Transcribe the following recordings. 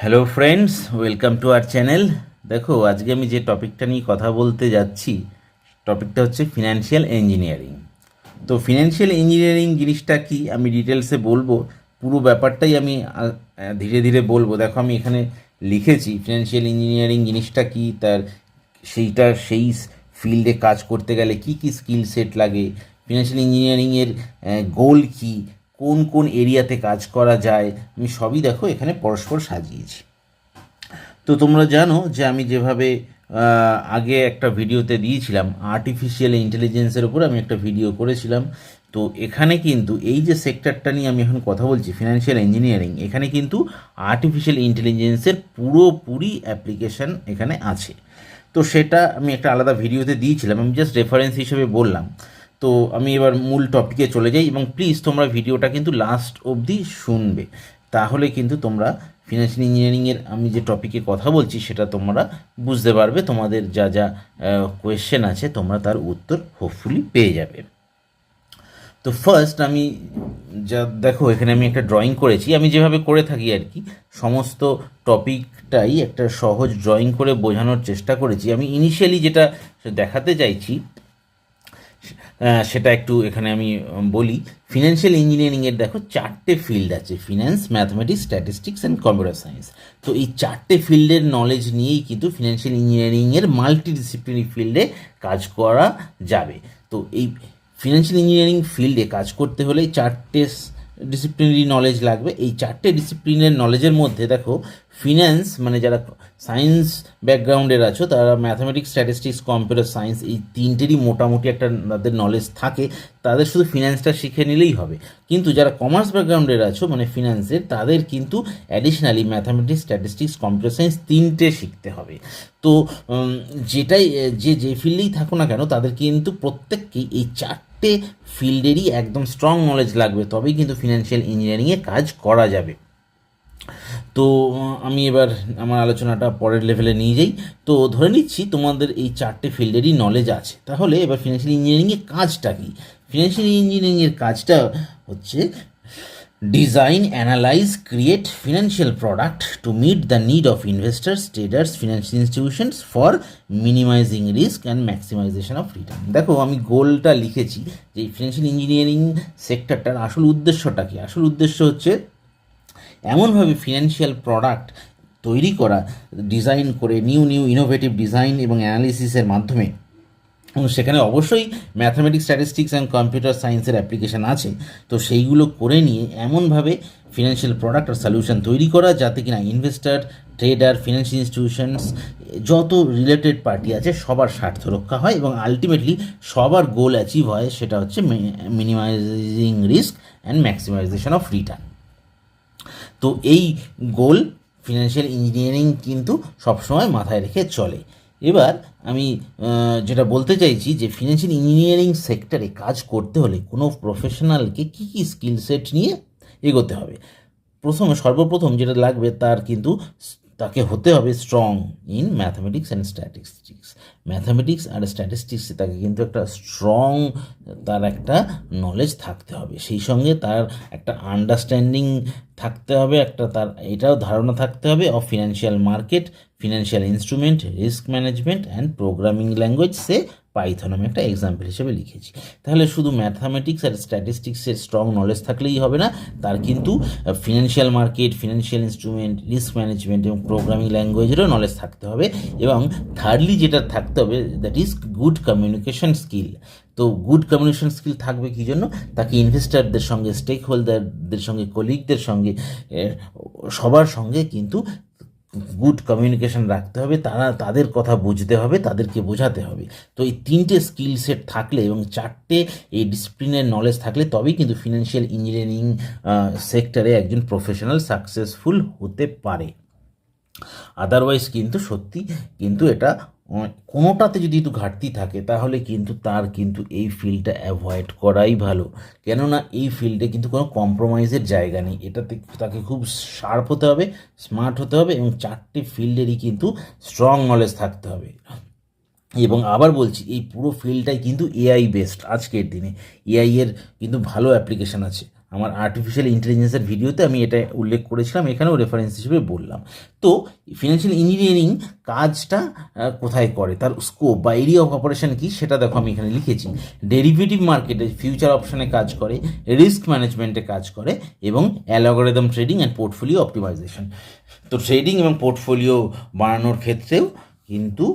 Hello friends, welcome to our channel. দেখো, আজকে আমি যে টপিকটা নিয়ে কথা বলতে যাচ্ছি, টপিকটা হচ্ছে ফিনান্সিয়াল ইঞ্জিনিয়ারিং। তো ফিনান্সিয়াল ইঞ্জিনিয়ারিং জিনিসটা কি আমি ডিটেলসে বলবো, পুরো ব্যাপারটাই আমি ধীরে ধীরে বলবো। দেখো, আমি এখানে লিখেছি ফিনান্সিয়াল ইঞ্জিনিয়ারিং জিনিসটা কি, তার সেই ফিল্ডে কাজ করতে গেলে কি কি স্কিল সেট লাগে, ফিনান্সিয়াল ইঞ্জিনিয়ারিংয়ের গোল কি, কোন কোন এরিয়াতে কাজ করা যায়, আমি সবই দেখো এখানে পরস্পর সাজিয়েছি। তো তোমরা জানো যে আমি যেভাবে আগে একটা ভিডিওতে দিয়েছিলাম আর্টিফিশিয়াল ইন্টেলিজেন্সের উপর আমি একটা ভিডিও করেছিলাম। তো এখানে কিন্তু এই যে সেক্টরটা নিয়ে আমি এখন কথা বলছি ফিনান্সিয়াল ইঞ্জিনিয়ারিং, এখানে কিন্তু আর্টিফিশিয়াল ইন্টেলিজেন্সের পুরোপুরি অ্যাপ্লিকেশন এখানে আছে। তো সেটা আমি একটা আলাদা ভিডিওতে দিয়েছিলাম, আমি জাস্ট রেফারেন্স হিসেবে বললাম। তো আমি এবার মূল টপিকে চলে যাই, এবং প্লিজ তোমরা ভিডিওটা কিন্তু লাস্ট অবধি শুনবে, তাহলে কিন্তু তোমরা ফিনান্সিয়াল ইঞ্জিনিয়ারিংয়ের আমি যে টপিকে কথা বলছি সেটা তোমরা বুঝতে পারবে। তোমাদের যা যা কোয়েশ্চেন আছে তোমরা তার উত্তর হোপফুলি পেয়ে যাবে। তো ফার্স্ট আমি যা দেখো, এখানে আমি একটা ড্রয়িং করেছি, আমি যেভাবে করে থাকি আর কি, সমস্ত টপিকটাই একটা সহজ ড্রয়িং করে বোঝানোর চেষ্টা করেছি। আমি ইনিশিয়ালি যেটা দেখাতে চাইছি সেটা একটু এখানে আমি বলি। ফিনান্সিয়াল ইঞ্জিনিয়ারিংয়ের দেখো চারটে ফিল্ড আছে: finance, mathematics, statistics and computer science. তো এই চারটে ফিল্ডের নলেজ নিয়েই কিন্তু ফিনান্সিয়াল ইঞ্জিনিয়ারিংয়ের মাল্টিডিসিপ্লিনারি ফিল্ডে কাজ করা যাবে। তো এই ফিনান্সিয়াল ইঞ্জিনিয়ারিং ফিল্ডে কাজ করতে হলে চারটে ডিসিপ্লিনারি নলেজ লাগবে। এই চারটে ডিসিপ্লিনের নলেজের মধ্যে দেখো, ফিন্যান্স মানে যারা সায়েন্স ব্যাকগ্রাউন্ডের আছো তারা ম্যাথামেটিক্স, স্ট্যাটিস্টিক্স, কম্পিউটার সায়েন্স এই তিনটেরই মোটামুটি একটা তাদের নলেজ থাকে, তাদের শুধু ফিন্যান্সটা শিখে নিলেই হবে। কিন্তু যারা কমার্স ব্যাকগ্রাউন্ডের আছো মানে ফিন্যান্সের, তাদের কিন্তু additionally mathematics, statistics, computer science তিনটে শিখতে হবে। তো যেটাই যে ফিল্ডেই থাকো না কেন, তাদের কিন্তু প্রত্যেককেই এই চারটে ফিল্ডেরই একদম স্ট্রং নলেজ লাগবে, তবেই কিন্তু ফিনান্সিয়াল ইঞ্জিনিয়ারিংয়ে কাজ করা যাবে। তো আমি এবার আমার আলোচনাটা পরের লেভেলে নিয়ে যাই। তো ধরে নিচ্ছি তোমাদের এই চারটে ফিল্ডেরই নলেজ আছে, তাহলে এবার ফিনান্সিয়াল ইঞ্জিনিয়ারিংয়ের কাজটা কি? ফিনান্সিয়াল ইঞ্জিনিয়ারিংয়ের কাজটা হচ্ছে design, analyse, create financial product to meet the need of investors, traders, financial institutions for minimising risk and maximisation of return. দেখো, আমি গোলটা লিখেছি যে ফিনান্সিয়াল ইঞ্জিনিয়ারিং সেক্টরটার আসল উদ্দেশ্যটা কি। আসল উদ্দেশ্য হচ্ছে এমনভাবে ফিনান্সিয়াল প্রোডাক্ট তৈরি করা, ডিজাইন করে নিউ ইনোভেটিভ ডিজাইন এবং অ্যানালিসিসের মাধ্যমে, এবং সেখানে অবশ্যই ম্যাথামেটিক্স, স্ট্যাটিস্টিক্স অ্যান্ড কম্পিউটার সায়েন্সের অ্যাপ্লিকেশান আছে। তো সেইগুলো করে নিয়ে এমনভাবে ফিনান্সিয়াল প্রোডাক্ট আর সলিউশন তৈরি করা যাতে কিনা ইনভেস্টার, ট্রেডার, ফিনান্সিয়াল ইনস্টিটিউশনস, যত রিলেটেড পার্টি আছে সবার স্বার্থ রক্ষা হয় এবং আলটিমেটলি সবার গোল অ্যাচিভ হয়, সেটা হচ্ছে minimising risk and maximisation of return. তো এই গোল ফিনান্সিয়াল ইঞ্জিনিয়ারিং কিন্তু সবসময় মাথায় রেখে চলে। এবার আমি যেটা বলতে চাইছি যে ফিনান্সিয়াল ইঞ্জিনিয়ারিং সেক্টরে কাজ করতে হলে কোনো প্রফেশনালকে কী কী স্কিল সেট নিয়ে এগোতে হবে। সর্বপ্রথম যেটা লাগবে তাকে হতে হবে strong in mathematics and statistics. Mathematics আর স্ট্যাটিস্টিক্সে তাকে কিন্তু একটা স্ট্রং, তার একটা নলেজ থাকতে হবে, সেই সঙ্গে তার একটা আন্ডারস্ট্যান্ডিং থাকতে হবে, তার এটাও ধারণা থাকতে হবে of financial market, financial instrument, risk management and programming language, Python আমি একটা এক্সাম্পল হিসেবে লিখেছি। তাহলে শুধু ম্যাথামেটিক্স আর স্ট্যাটিস্টিক্সের স্ট্রং নলেজ থাকলেই হবে না, তার কিন্তু financial market, financial instrument, risk management এবং প্রোগ্রামিং ল্যাঙ্গুয়েজেরও নলেজ থাকতে হবে। এবং থার্ডলি যেটা থাকতে হবে, that is good communication skill. তো গুড কমিউনিকেশন স্কিল থাকবে কী জন্য? তাকে ইনভেস্টারদের সঙ্গে, স্টেক হোল্ডারদের সঙ্গে, কলিগদের সঙ্গে, সবার সঙ্গে কিন্তু গুড কমিউনিকেশন রাখতে হবে, তাদের কথা বুঝতে হবে, তাদেরকে বোঝাতে হবে। তো এই তিনটে স্কিল সেট থাকলে এবং চারটে এই ডিসিপ্লিনের নলেজ থাকলে তবেই কিন্তু ফিনান্সিয়াল ইঞ্জিনিয়ারিং সেক্টরে একজন প্রফেশনাল সাকসেসফুল হতে পারে। আদারওয়াইজ কিন্তু এটা কোনোটাতে যদি একটু ঘাটতি থাকে তাহলে কিন্তু তার কিন্তু এই ফিল্ডটা অ্যাভয়েড করাই ভালো। কেননা এই ফিল্ডে কিন্তু কোনো কম্প্রোমাইজের জায়গা নেই, এটাতে তাকে খুব শার্প হতে হবে, স্মার্ট হতে হবে এবং চারটে ফিল্ডেরই কিন্তু স্ট্রং নলেজ থাকতে হবে। এবং আবার বলছি, এই পুরো ফিল্ডটাই কিন্তু এআই বেসড। আজকের দিনে এআই এর কিন্তু ভালো অ্যাপ্লিকেশান আছে। আমার আর্টিফিশিয়াল ইন্টেলিজেন্সের ভিডিওতে আমি এটা উল্লেখ করেছিলাম, এখানেও রেফারেন্স হিসেবে বললাম। তো ফিনান্সিয়াল ইঞ্জিনিয়ারিং কাজটা কোথায় করে, তার স্কোপ বা এরিয়া অফ অপারেশন কী সেটা দেখো আমি এখানে লিখেছি। ডেরিভেটিভ মার্কেটে ফিউচার অপশনে কাজ করে, রিস্ক ম্যানেজমেন্টে কাজ করে এবং algorithm trading and portfolio optimisation. তো ট্রেডিং এবং পোর্টফোলিও বানানোর ক্ষেত্রেও কিন্তু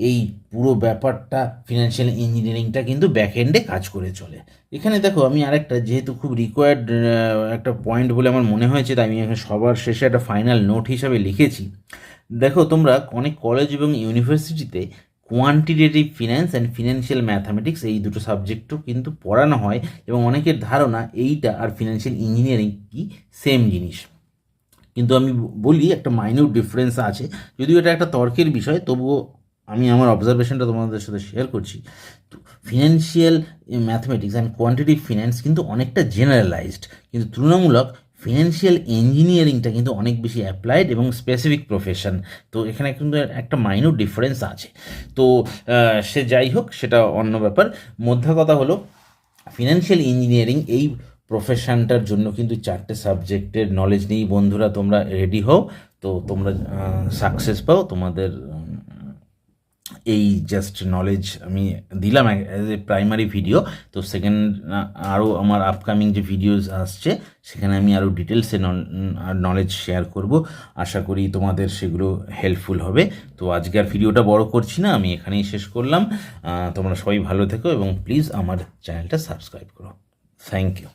এই পুরো ব্যাপারটা ফিনান্সিয়াল ইঞ্জিনিয়ারিংটা কিন্তু ব্যাকএন্ডে কাজ করে চলে। এখানে দেখো আমি আরেকটা, যেহেতু খুব রিকোয়ার্ড একটা পয়েন্ট বলে আমার মনে হয়েছে, তাই আমি এখানে সবার শেষে একটা ফাইনাল নোট হিসাবে লিখেছি। দেখো তোমরা অনেক কলেজ এবং ইউনিভার্সিটিতে quantitative finance and financial mathematics এই দুটো সাবজেক্টও কিন্তু পড়ানো হয়, এবং অনেকের ধারণা এইটা আর ফিনান্সিয়াল ইঞ্জিনিয়ারিং কি সেম জিনিস। কিন্তু আমি বলি একটা মাইনিউট ডিফারেন্স আছে, যদিও এটা একটা তর্কের বিষয়, তবুও আমি আমার অবজারভেশনটা তোমাদের সাথে শেয়ার করছি। তো financial mathematics and quantitative finance কিন্তু অনেকটা জেনারেলাইজড, কিন্তু তুলনামূলক ফিনান্সিয়াল ইঞ্জিনিয়ারিংটা কিন্তু অনেক বেশি অ্যাপ্লাইড এবং স্পেসিফিক প্রফেশন। তো এখানে কিন্তু একটা মাইনিউট ডিফারেন্স আছে। তো সে যাই হোক, সেটা অন্য ব্যাপার। মোদ্দা কথা হলো ফিনান্সিয়াল ইঞ্জিনিয়ারিং এই প্রফেশনটার জন্য কিন্তু 4টে সাবজেক্টের নলেজ নিয়েই বন্ধুরা তোমরা রেডি হও, তো তোমরা সাকসেস পাও। তোমাদের এই জাস্ট নলেজ আমি দিলাম অ্যাজ এ প্রাইমারি ভিডিও। তো সেকেন্ড আরও আমার আপকামিং যে ভিডিওস আসছে সেখানে আমি আরও ডিটেলসে নলেজ শেয়ার করব। আশা করি তোমাদের সেগুলো হেল্পফুল হবে। তো আজকে আর ভিডিওটা বড় করছি না, আমি এখানেই শেষ করলাম। তোমরা সবাই ভালো থেকো এবং প্লিজ আমার চ্যানেলটা সাবস্ক্রাইব করো। Thank you.